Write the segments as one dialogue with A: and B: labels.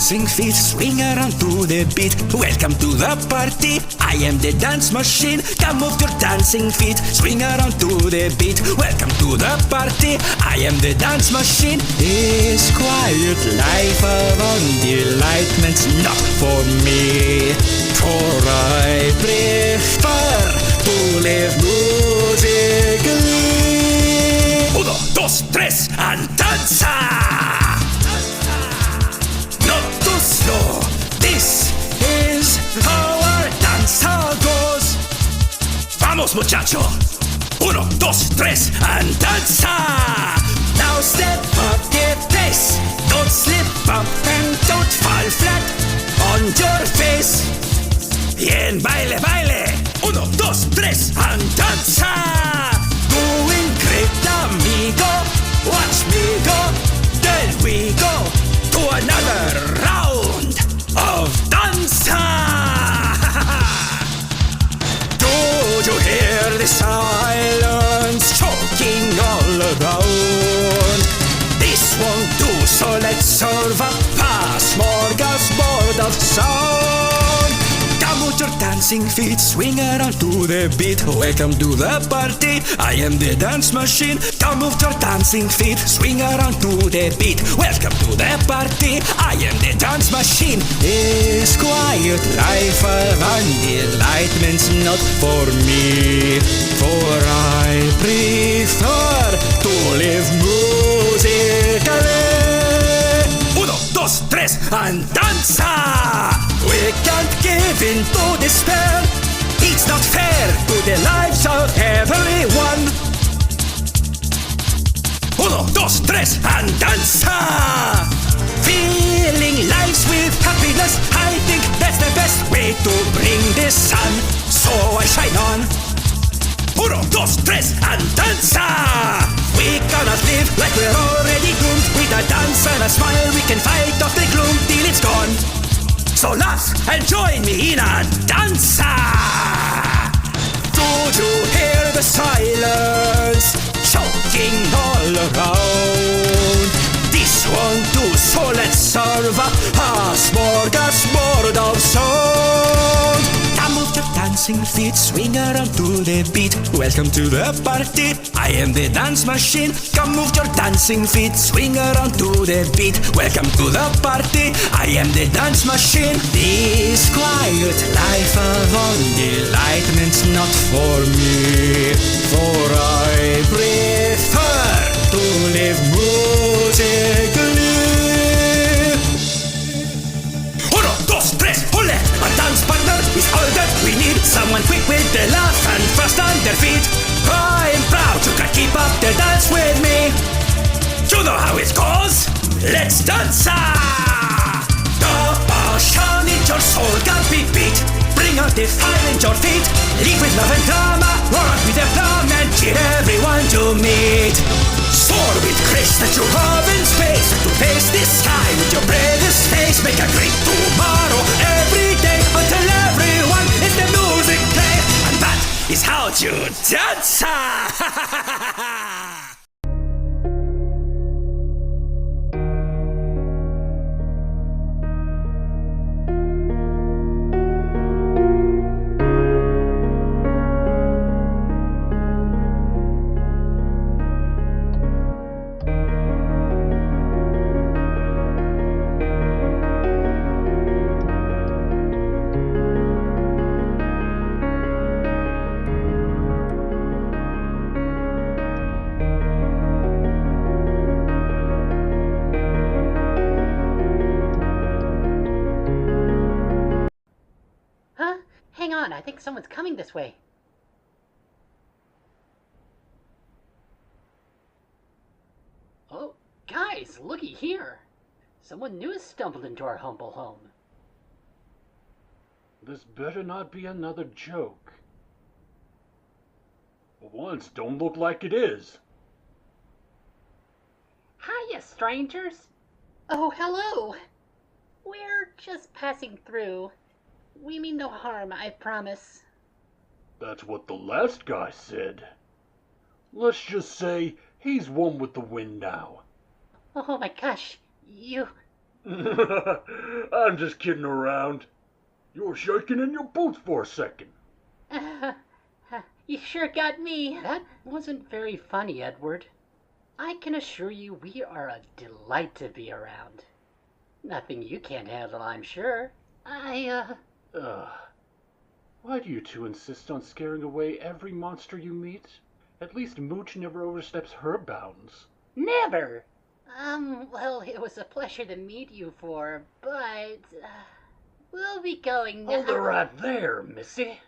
A: dancing feet, swing around to the beat. Welcome to the party, I am the dance machine. Come move your dancing feet, swing around to the beat. Welcome to the party, I am the dance machine. This quiet life of undelightment's not for me, for I prefer to live musically. Uno, dos, tres, and danza! Not too slow, this is how our dance goes. Vamos, muchacho! Uno, dos, tres, and danza! Now step up the pace, don't slip up and don't fall flat on your face. Bien, baile, baile! Uno, dos, tres, and danza! Doing great, amigo. Watch me go. Then we go to another round of danza. Do you hear the silence choking all around? This won't do, so let's serve up a smorgasbord of sound. Come with your dancing feet, swing around to the beat. Welcome to the party, I am the dance machine. Come with your dancing feet, swing around to the beat. Welcome to the party, I am the dance machine. This quiet life of undelightment's not for me, for I prefer to live musically. Uno, dos, tres, and danza! We can't give in to despair. It's not fair to the lives of everyone. Uno, dos, tres, and danza! Filling lives with happiness, I think that's the best way to bring the sun. So I shine on. Uno, dos, tres, and danza! We cannot live like we're already doomed. With a dance and a smile we can fight off the gloom till it's gone. So laugh and join me in a danza. Do you hear the silence choking all around? This won't do, so let's serve up a smorgasbord of sound. Come move your dancing feet, swing around to the beat. Welcome to the party, I am the dance machine. Come move your dancing feet, swing around to the beat. Welcome to the party, I am the dance machine. This quiet life of undelightment's not for me, for I prefer to live musically. Uno, dos, tres, ole! A dance partner is all that we need. Someone quick with the laugh and fast on their feet. I am proud you can keep up the dance with me. You know how it goes. Let's dance! The passion in your soul can't be beat. Bring out the fire in your feet. Live with love and drama. Rock with a plum and cheer everyone you meet. Soar with grace that you have in space. To face the sky with your bravest face. Make a great tomorrow every day until everyone is the music play. And that is how you dance.
B: Hang on, I think someone's coming this way. Oh, guys, looky here. Someone new has stumbled into our humble home.
C: This better not be another joke. For once, don't look like it is.
B: Hiya, strangers. Oh, hello. We're just passing through. We mean no harm, I promise.
C: That's what the last guy said. Let's just say he's one with the wind now.
B: Oh my gosh, you...
C: I'm just kidding around. You were shaking in your boots for a second.
B: You sure got me. That wasn't very funny, Edward. I can assure you we are a delight to be around. Nothing you can't handle, I'm sure.
C: Why do you two insist on scaring away every monster you meet? At least Mooch never oversteps her bounds.
B: Never! Well, it was a pleasure to meet you but, we'll be going now.
A: Hold her right there, Missy.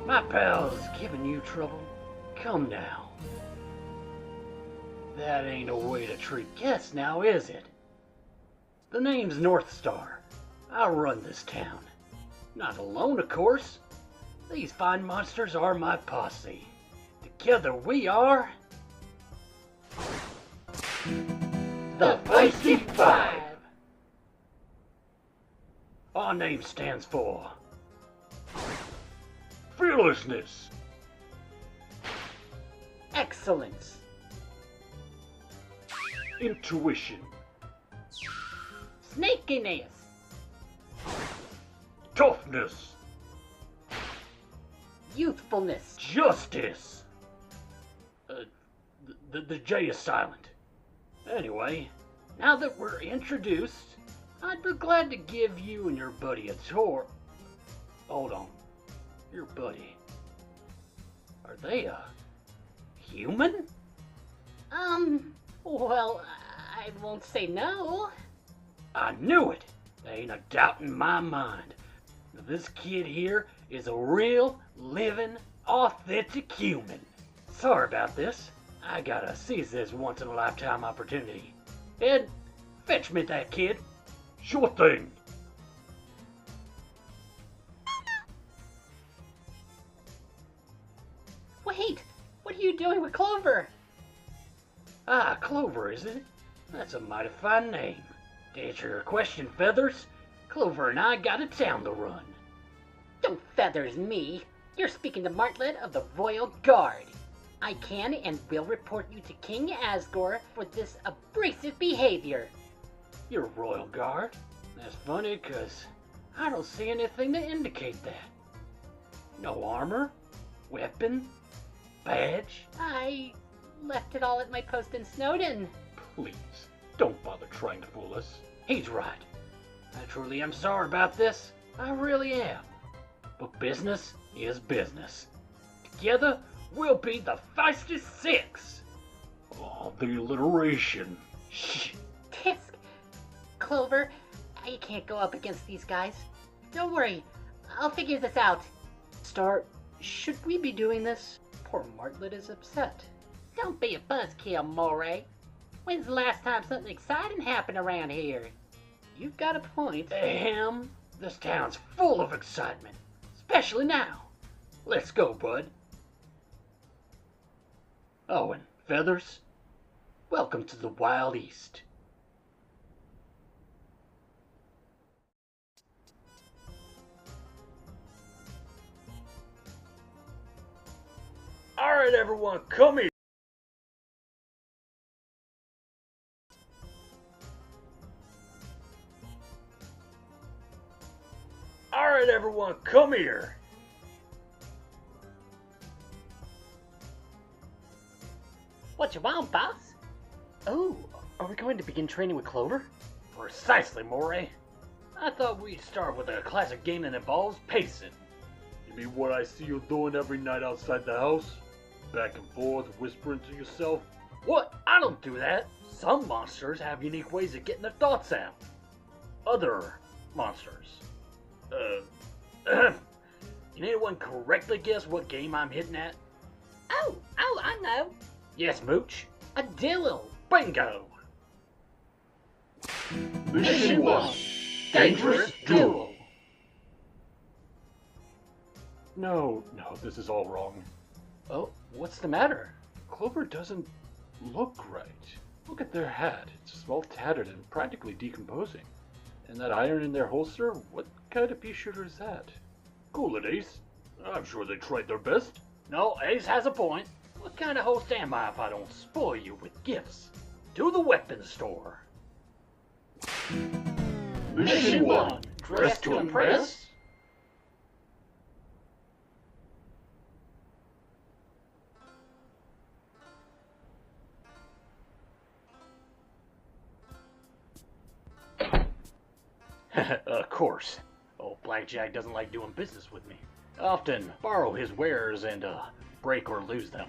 A: My pal's giving you trouble. Come now. That ain't a way to treat guests now, is it? The name's North Star. I run this town. Not alone, of course. These fine monsters are my posse. Together we are... the Feisty Five. Our name stands for...
C: Fearlessness.
B: Excellence.
C: Intuition.
B: Snakiness.
C: Toughness.
B: Youthfulness.
A: Justice. The J is silent. Anyway, now that we're introduced, I'd be glad to give you and your buddy a tour. Hold on. Your buddy. Are they a human?
B: Well, I won't say no.
A: I knew it. There ain't a doubt in my mind. This kid here is a real, living, authentic human. Sorry about this. I gotta seize this once-in-a-lifetime opportunity. Ed, fetch me that kid.
C: Sure thing.
B: Wait, what are you doing with Clover?
A: Ah, Clover, is it? That's a mighty fine name. To answer your question, Feathers, Clover and I got a town to run.
B: Don't feathers me. You're speaking to Martlet of the Royal Guard. I can and will report you to King Asgore for this abrasive behavior.
A: You're Royal Guard? That's funny, 'cause I don't see anything to indicate that. No armor, weapon, badge.
B: I left it all at my post in Snowdon.
C: Please, don't bother trying to fool us.
A: He's right. I truly am sorry about this. I really am. But business is business. Together, we'll be the Feisty Six.
C: Oh, the alliteration.
A: Shh.
B: Tisk! Clover, you can't go up against these guys. Don't worry, I'll figure this out.
D: Star, should we be doing this? Poor Martlet is upset.
B: Don't be a buzzkill, Moray. When's the last time something exciting happened around here?
D: You've got a point.
A: Damn, this town's full of excitement. Especially now. Let's go, bud. Oh, and Feathers, welcome to the Wild East.
C: Alright, everyone, come here. Alright, everyone, come here.
B: What you want, boss?
D: Oh, are we going to begin training with Clover?
A: Precisely, Moray. I thought we'd start with a classic game that involves pacing.
C: You mean what I see you doing every night outside the house? Back and forth, whispering to yourself?
A: What? I don't do that. Some monsters have unique ways of getting their thoughts out. Other monsters. Can anyone correctly guess what game I'm hitting at?
B: Oh, I know.
A: Yes, Mooch.
B: A dillo.
A: Bingo.
C: Mission 1. Dangerous Duel. No, this is all wrong.
D: Oh, what's the matter?
C: Clover doesn't look right. Look at their hat. It's all tattered and practically decomposing. And that iron in their holster? What kind of pea shooter is that? Cool it, Ace. I'm sure they tried their best.
A: No, Ace has a point.
E: What kind of host am I if I don't spoil you with gifts? To the weapons store.
C: Mission 1. Dress to impress?
E: Of course. Old Blackjack doesn't like doing business with me. I often borrow his wares and break or lose them.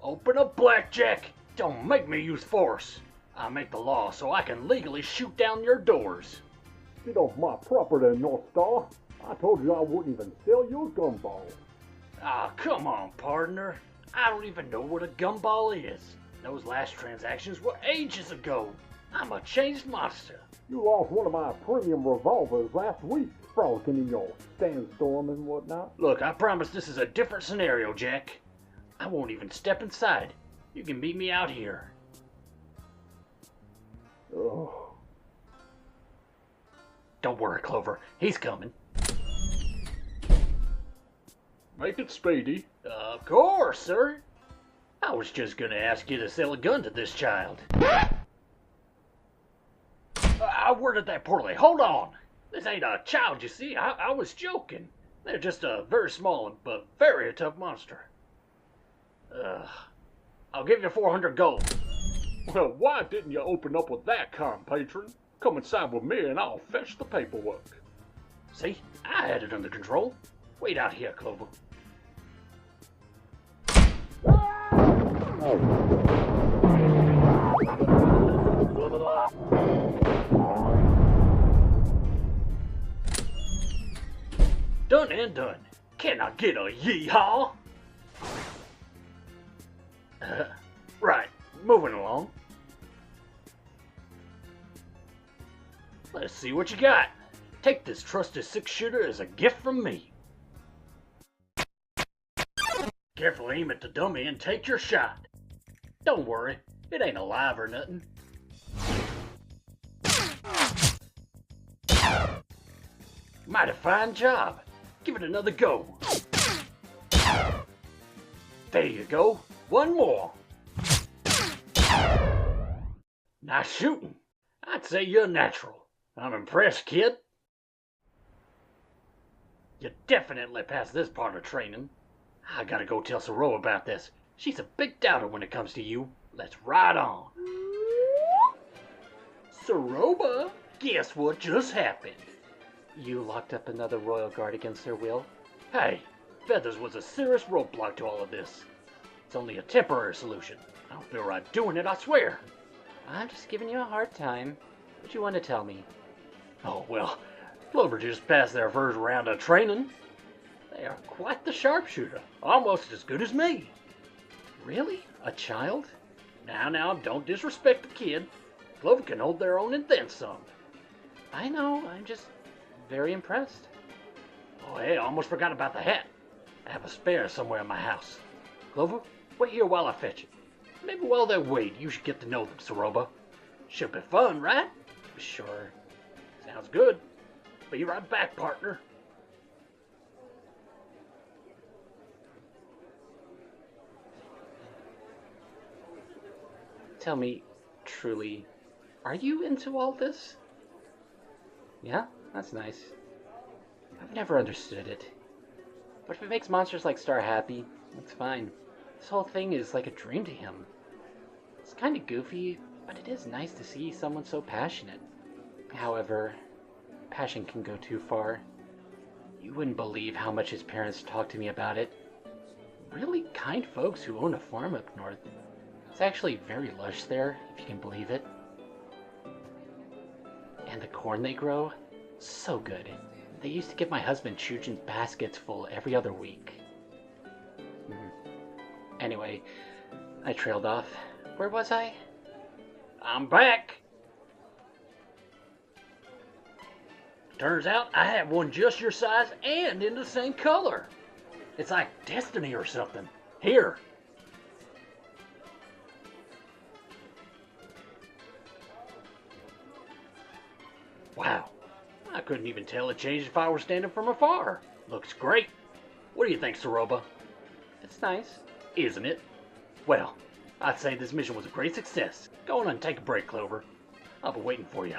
E: Open up, Blackjack! Don't make me use force. I make the law so I can legally shoot down your doors.
F: Get off my property, North Star. I told you I wouldn't even sell you a gumball.
E: Ah, come on, partner. I don't even know what a gumball is. Those last transactions were ages ago. I'm a changed monster.
F: You lost one of my premium revolvers last week, frolicking in your sandstorm and whatnot.
E: Look, I promise this is a different scenario, Jack. I won't even step inside. You can meet me out here.
F: Ugh.
E: Don't worry, Clover. He's coming.
C: Make it speedy.
E: Of course, sir. I was just gonna ask you to sell a gun to this child. I worded that poorly. Hold on. This ain't a child, you see. I was joking. They're just a very small but very tough monster. I'll give you 400 gold.
C: Well, why didn't you open up with that, patron? Come inside with me and I'll fetch the paperwork.
E: See? I had it under control. Wait out here, Clover. Done and done. Can I get a yee-haw? Right, moving along. Let's see what you got. Take this trusted six-shooter as a gift from me. Carefully aim at the dummy and take your shot. Don't worry, it ain't alive or nothing. Mighty fine job. Give it another go. There you go. One more. Nice shooting. I'd say you're natural. I'm impressed, kid. You definitely passed this part of training. I gotta go tell Saro about this. She's a big doubter when it comes to you. Let's ride on. Saroba, guess what just happened?
D: You locked up another royal guard against their will?
E: Hey, Feathers was a serious roadblock to all of this. It's only a temporary solution. I don't feel right doing it, I swear.
D: I'm just giving you a hard time. What you want to tell me?
E: Oh, well, Clover just passed their first round of training. They are quite the sharpshooter, almost as good as me.
D: Really? A child?
E: Now, don't disrespect the kid. Clover can hold their own and then some.
D: I know, I'm just very impressed.
E: Oh, hey, I almost forgot about the hat. I have a spare somewhere in my house. Clover, wait here while I fetch it. Maybe while they wait, you should get to know them, Saroba. Should be fun, right?
D: Sure.
E: Sounds good. Be right back, partner.
D: Tell me, truly, are you into all this? Yeah, that's nice. I've never understood it. But if it makes monsters like Star happy, that's fine. This whole thing is like a dream to him. It's kind of goofy, but it is nice to see someone so passionate. However, passion can go too far. You wouldn't believe how much his parents talk to me about it. Really kind folks who own a farm up north. It's actually very lush there, if you can believe it. And the corn they grow, so good. They used to give my husband Chujin baskets full every other week. Anyway, I trailed off. Where was I?
E: I'm back. Turns out I have one just your size and in the same color. It's like destiny or something. Here. Wow. I couldn't even tell it changed if I were standing from afar. Looks great. What do you think, Saroba?
D: It's nice.
E: isn't it? Well, I'd say this mission was a great success. Go on and take a break, Clover. I'll be waiting for you.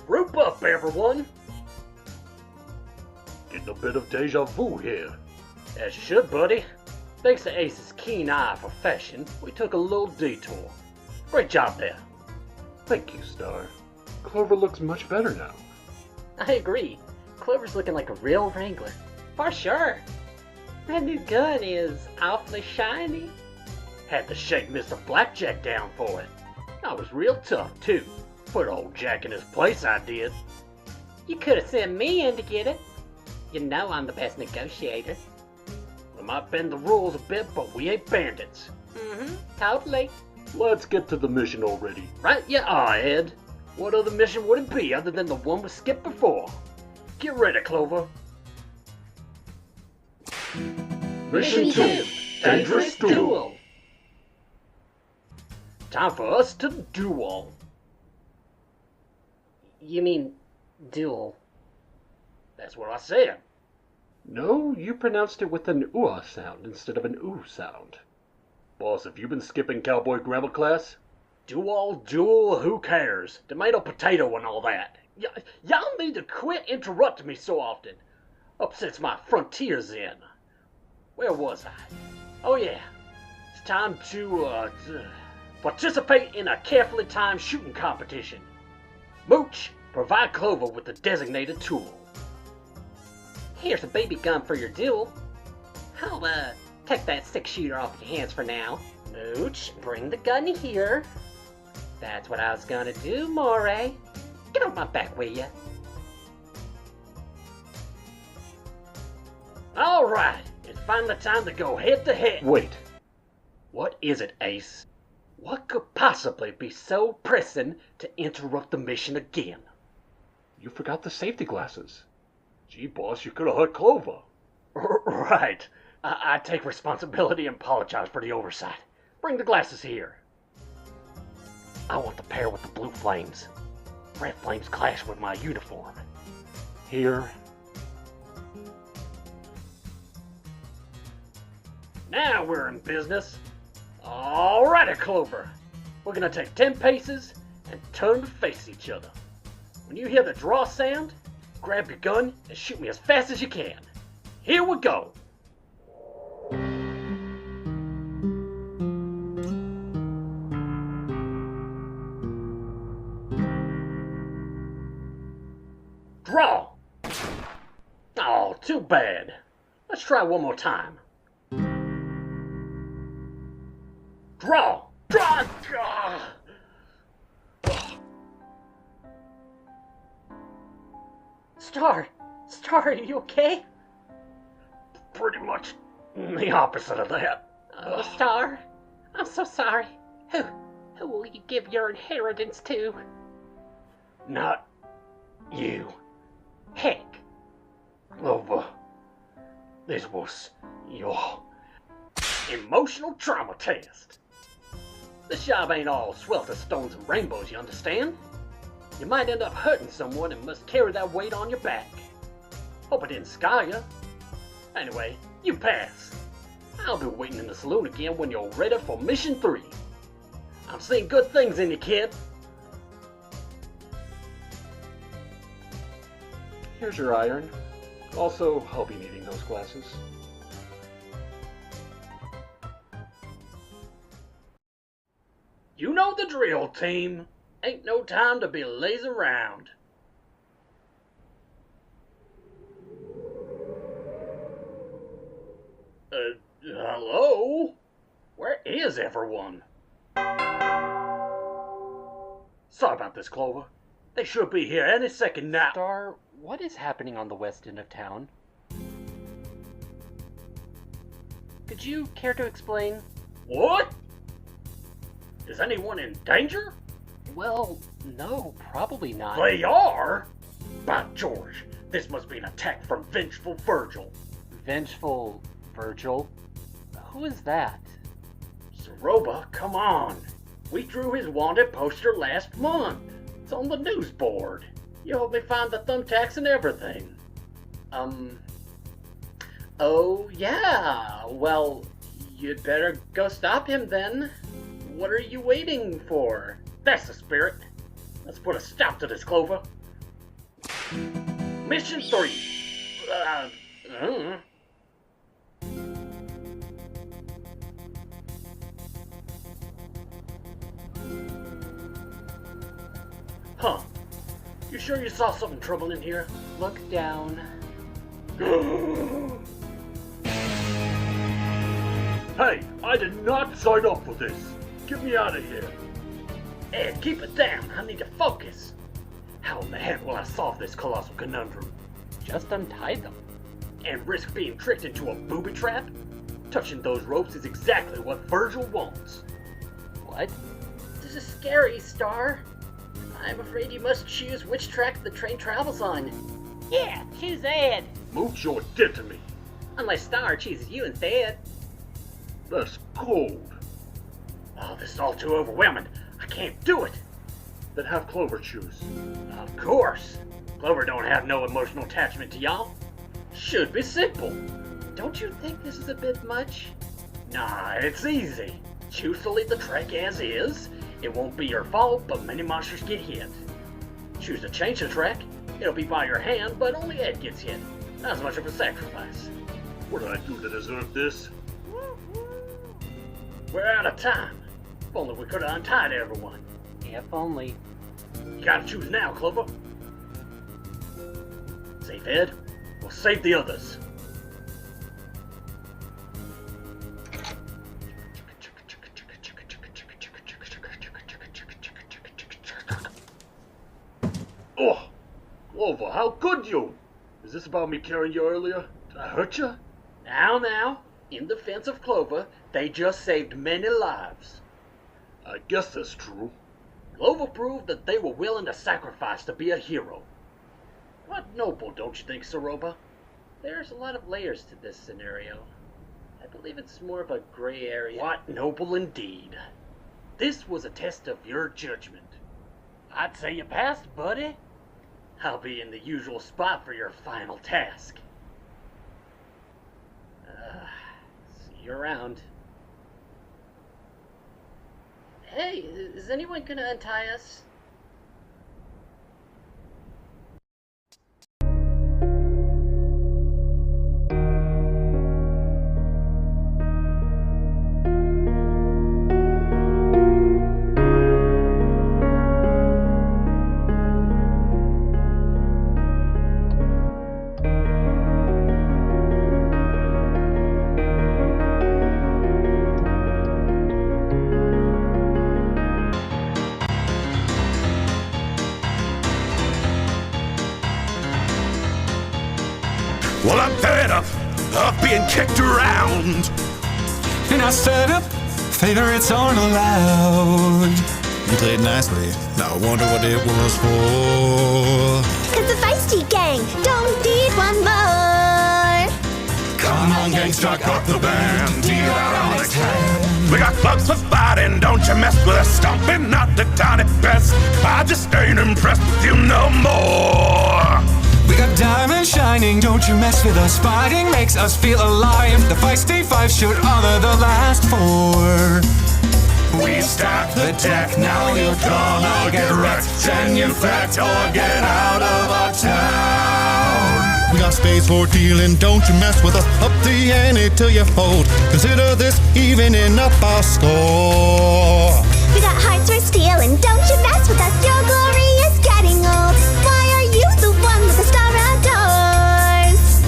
E: Group up, everyone!
C: Getting a bit of deja vu here.
E: As you should, buddy. Thanks to Ace's keen eye for fashion, we took a little detour. Great job there.
C: Thank you, Star. Clover looks much better now.
B: I agree. Clover's looking like a real Wrangler. For sure. That new gun is awfully shiny.
E: Had to shake Mr. Blackjack down for it. I was real tough, too. Put old Jack in his place, I did.
B: You could have sent me in to get it. You know I'm the best negotiator.
E: We might bend the rules a bit, but we ain't bandits.
B: Totally.
C: Let's get to the mission already.
E: Right you are, Ed. What other mission would it be other than the one we skipped before? Get ready, Clover.
C: Mission 2, Dangerous Duel.
E: Time for us to duel.
B: You mean duel?
E: That's what I said.
C: No, you pronounced it with an ooh sound instead of an ooh sound. Boss, have you been skipping cowboy grammar class?
E: Duel, who cares? Tomato, potato, and all that. Y'all need to quit interrupting me so often. Upsets my frontier zen. Where was I? Oh yeah, it's time to participate in a carefully timed shooting competition. Mooch, provide Clover with the designated tool.
B: Here's a baby gun for your duel. I'll, take that 6-shooter off your hands for now. Mooch, bring the gun here. That's what I was gonna do, Moray. Get on my back, will ya?
E: Alright, it's finally time to go head to head.
C: Wait.
E: What is it, Ace? What could possibly be so pressing to interrupt the mission again?
C: You forgot the safety glasses. Gee, boss, you could have hurt Clover.
E: Right. I take responsibility and apologize for the oversight. Bring the glasses here. I want the pair with the blue flames. Red flames clash with my uniform.
C: Here.
E: Now we're in business. Alrighty, Clover. We're gonna take 10 paces and turn to face each other. When you hear the draw sound, grab your gun and shoot me as fast as you can. Here we go. Draw! Oh, too bad. Let's try one more time. Draw! Draw!
B: Star, are you okay?
E: Pretty much the opposite of that.
B: Oh, Star, I'm so sorry. Who will you give your inheritance to?
E: Not you.
B: Heck,
E: Clover. This was your emotional trauma test. This job ain't all swelter stones and rainbows, you understand? You might end up hurting someone and must carry that weight on your back. Hope it didn't scar you. Anyway, you pass. I'll be waiting in the saloon again when you're ready for Mission 3. I'm seeing good things in you, kid.
C: Here's your iron. Also, I'll be needing those glasses.
E: You know the drill, team. Ain't no time to be lazing around. Hello? Where is everyone? Sorry about this, Clover. They should be here any second now.
D: Star, what is happening on the west end of town? Could you care to explain?
E: What? Is anyone in danger?
D: Well, no, probably not.
E: They are? By George, this must be an attack from Vengeful Virgil.
D: Vengeful Virgil? Who is that?
E: Saroba, come on. We drew his wanted poster last month. It's on the news board. You helped me find the thumbtacks and everything.
B: Oh, yeah. Well, you'd better go stop him then. What are you waiting for?
E: That's the spirit. Let's put a stop to this, Clover. Mission 3. Huh. You sure you saw something trouble in here?
B: Look down.
C: Hey, I did not sign up for this. Get me out of here.
E: Ed, keep it down. I need to focus. How in the heck will I solve this colossal conundrum?
B: Just untie them.
E: And risk being tricked into a booby trap? Touching those ropes is exactly what Virgil wants.
B: What?
G: This is scary, Star. I'm afraid you must choose which track the train travels on.
B: Yeah, choose Ed.
C: Move your dead to me.
B: Unless Star chooses you instead.
C: That's cold.
E: Oh, this is all too overwhelming. I can't do it.
C: Then have Clover choose.
E: Of course. Clover don't have no emotional attachment to y'all. Should be simple.
B: Don't you think this is a bit much?
E: Nah, it's easy. Choose to leave the track as is. It won't be your fault, but many monsters get hit. Choose to change the track. It'll be by your hand, but only Ed gets hit. Not as much of a sacrifice.
C: What did I do to deserve this?
E: We're out of time. If only we could have untied everyone.
B: If only.
E: You gotta choose now, Clover. Save Ed, or save the others.
C: Oh, Clover, how could you? Is this about me carrying you earlier? Did I hurt you?
E: Now, in defense of Clover, they just saved many lives.
C: I guess that's true.
E: Clover proved that they were willing to sacrifice to be a hero. Quite noble, don't you think, Saroba?
B: There's a lot of layers to this scenario. I believe it's more of a gray area.
E: Quite noble indeed. This was a test of your judgment.
B: I'd say you passed, buddy.
E: I'll be in the usual spot for your final task.
B: See you around.
G: Hey, is anyone gonna untie us?
A: Well, I'm fed up of being kicked around.
H: In our setup, favorites aren't allowed.
I: You played nicely. Now I wonder what it was for.
J: Cause the feisty gang don't need one more.
A: Come on, gang, strike up the band. Deal out on the hand. We got bugs for fighting, don't you mess with us. Stomping not the tiny best. I just ain't impressed with you no more.
H: We got diamonds shining, don't you mess with us. Fighting makes us feel alive. The feisty five should honor the last four.
A: We stack the deck, now you're gonna get wrecked. Genuflect or get out of our town.
I: We got space for dealing, don't you mess with us. Up the ante till you fold. Consider this evening up our score.
J: We got hearts for stealing, don't you mess with us. Your glory is getting old. Why are you the one with the star outdoors?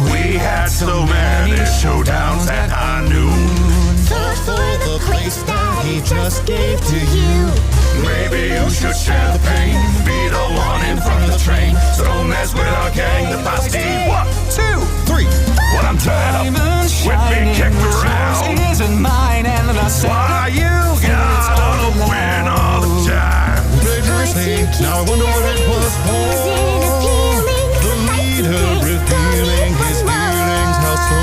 A: We had so many showdowns at high noon.
J: For the place that he just gave to you.
A: Maybe you should share the pain. Be the one in front of the train. So don't mess with our gang, the feisty. 1, 2, 3. Well, I'm tired of with being kicked around.
H: It isn't mine, and I said,
A: Why you gotta win all the time?
I: Vigorously, now I wonder what it was for. The leader revealing his feelings, how so?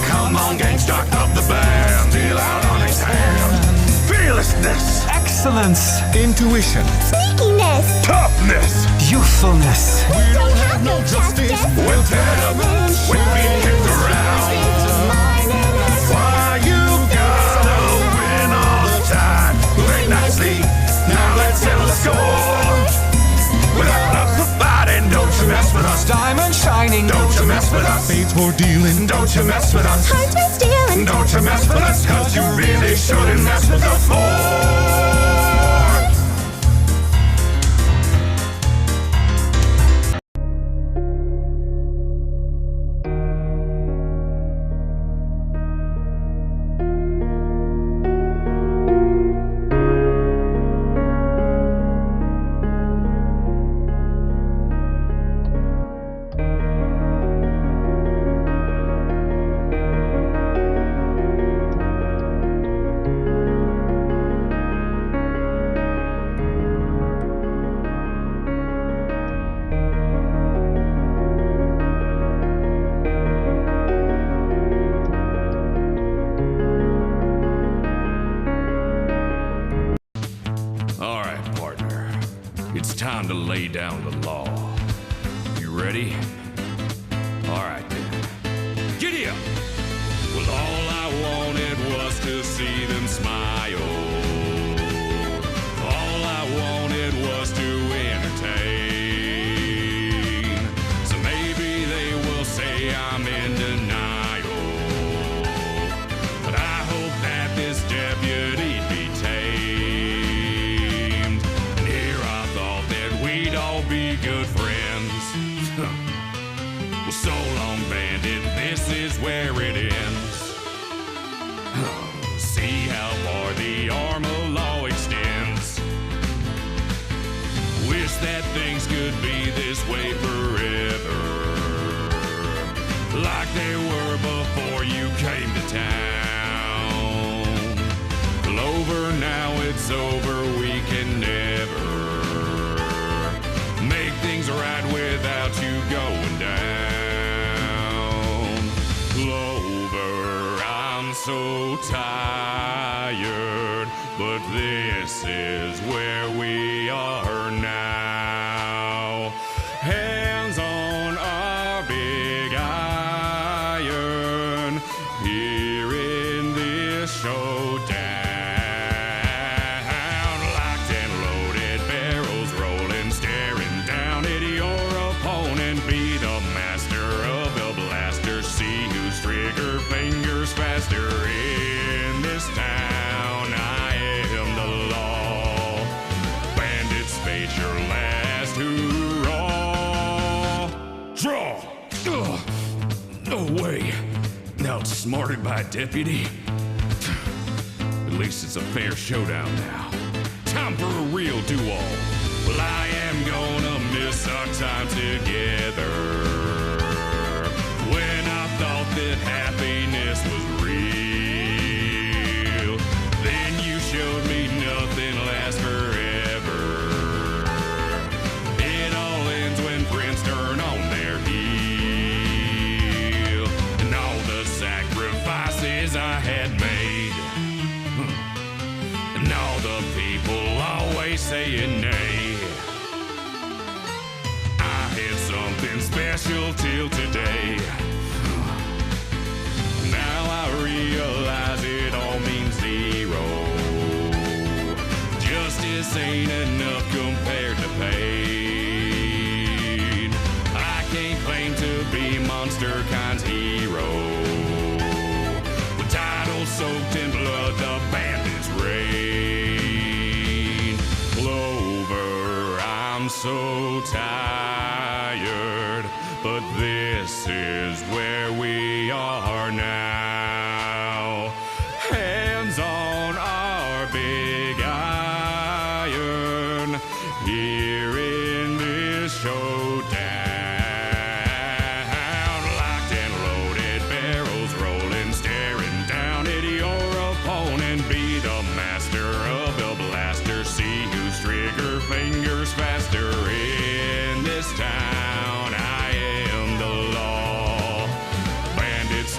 A: Come on, gang, start up the band. Deal out on his hand. Fearlessness.
H: Excellence.
I: Intuition.
J: Sneakiness.
A: Toughness.
H: Youthfulness.
I: We don't have no justice.
A: We're veterans. We've been kicked around. Why you gotta win all the time? Late night sleep. Now let's settle the score. Without us fighting, don't you mess with us.
H: Diamond shining.
A: Don't you mess with us.
I: Fates for dealing.
A: Don't you mess with us.
J: Hearts we're stealing.
A: Don't you mess with us, cause you really shouldn't mess with the four.
K: All right, partner. It's time to lay down the law. You ready? All right, then. Giddy up! Well, all I wanted was to see them smile. All I wanted was to entertain. So maybe they will say I'm in denial. But I hope that this deputy be tamed. And here I thought that we'd all be good friends. Well, so long, bandit, this is where it ends. See how far the arm of law extends. Wish that things could be this way forever, like they were before you came to town. Clover, now it's over, we can never make things right without you going down. Clover, I'm so tired, but this is where we are now. Hands on our big iron, here in this showdown. Locked and loaded, barrels rolling, staring down at your opponent. Be the master of the blaster, see whose trigger fingers faster. In this town, I am the law. Bandits face your last hurrah. Draw! Ugh. No way. Outsmarted by a deputy? At least it's a fair showdown now. Time for a real duel. Well, I am gonna miss our time together. When I thought that happiness was real, then you showed me nothing lasts forever. It all ends when friends turn on their heel. And all the sacrifices I had made, and all the people always saying nay. I had something special till today. Now I realize it all means zero. Justice ain't enough compared to pain. I can't claim to be Monster Kind's hero. With titles soaked in blood, the bandits reign. Clover, I'm so tired, but this is where we are now. Hands on our big iron, here in this showdown. Locked and loaded, barrels rolling, staring down at your opponent. Be the master of the blaster, see whose trigger fingers faster. In this town, I am the law. Bandits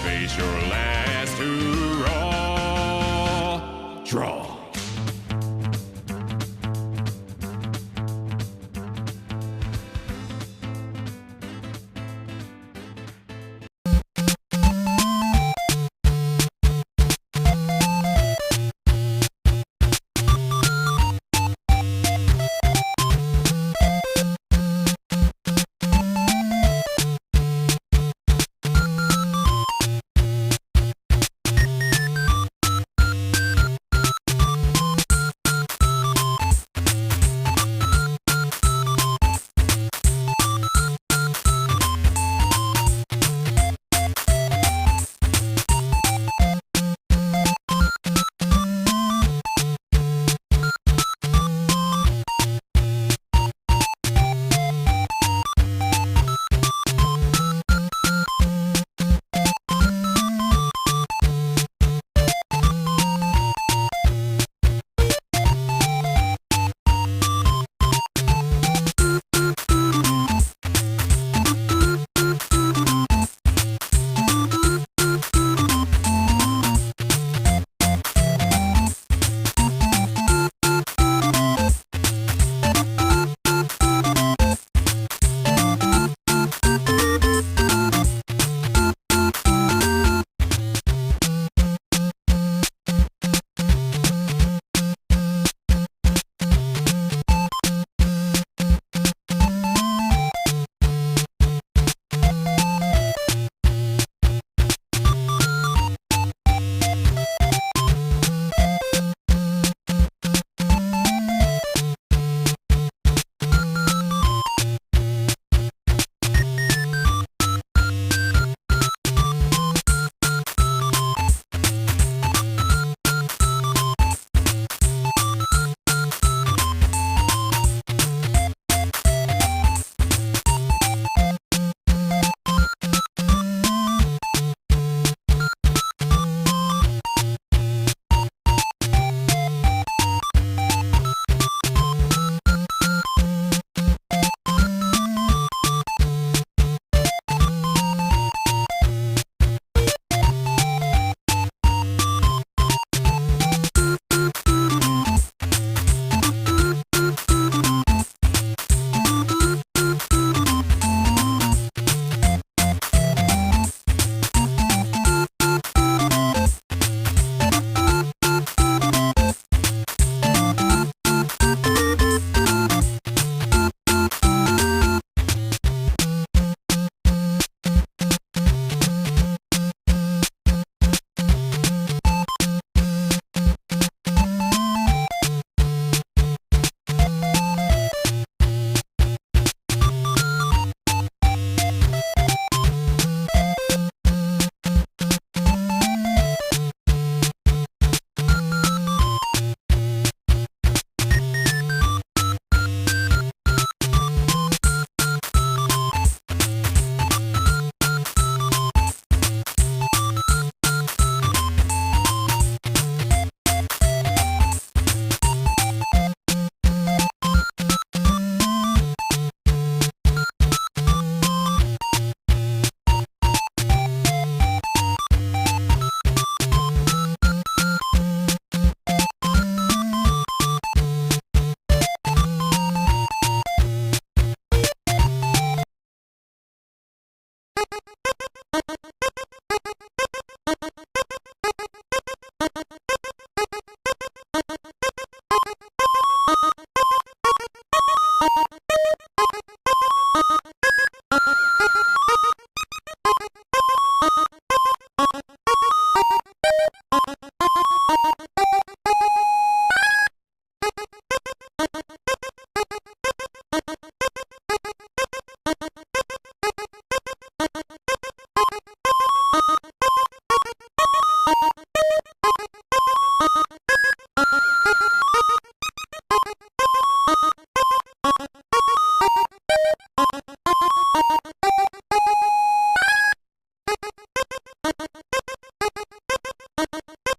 J: Thank you.